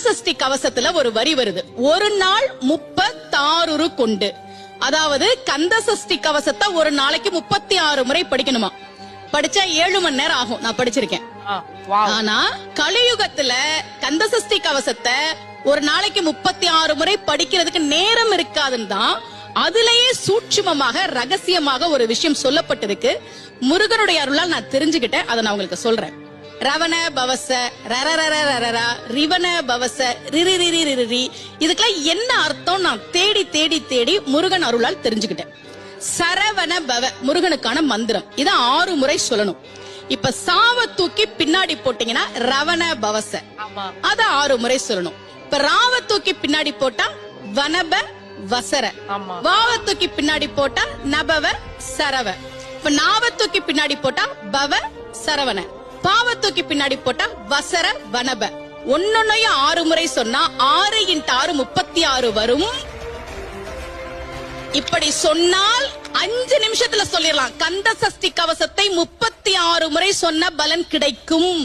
சஷ்டி கவசத்துல ஒரு வரி வருது, ஒரு நாள் 36 கொண்டு. அதாவது கந்த சஷ்டி கவசத்தை ஒரு நாளைக்கு 36 முறை படிக்கணுமா. படிச்சா 7 மணி நேரம் ஆகும். நான் படிச்சிருக்கேன். ஆனா கலியுகத்துல கந்த சஷ்டி கவசத்தை ஒரு நாளைக்கு 36 முறை படிக்கிறதுக்கு நேரம் இருக்காதுன்னு தான் அதுலயே சூட்சுமமாக ரகசியமாக ஒரு விஷயம் சொல்லப்பட்டிருக்கு. முருகனுடைய அருளால் நான் தெரிஞ்சுக்கிட்டேன். அதை நான் உங்களுக்கு சொல்றேன். ரவண பவச ரரரரரரரா ரிவன பவச ரிரிரிரிரிரி, இதுக்கெல்லாம் என்ன அர்த்தம் நான் தேடி தேடி தேடி முருகன் அருளால் தெரிஞ்சுக்கிட்டேன். சரவண பவ முருகனுக்கான மந்திரம். இத 6 முறை சொல்லணும். இப்ப சாவ தூக்கி பின்னாடி போட்டீங்கன்னா ரவண பவச, அத 6 முறை சொல்லணும். இப்ப ராவ தூக்கி பின்னாடி போட்டா வனப வசர, வாவ தூக்கி பின்னாடி போட்டா நபவ சரவ, இப்ப நாவ தூக்கி பின்னாடி போட்டா பவ சரவண, பாவ தூக்கி பின்னாடி போட்டா வசர வனப. ஒன்னொன்னையும் 6 முறை சொன்னா 6 × 6 36 வரும். இப்படி சொன்னால் 5 நிமிஷத்துல சொல்லிடலாம். கந்த சஷ்டி கவசத்தை 36 முறை சொன்ன பலன் கிடைக்கும்.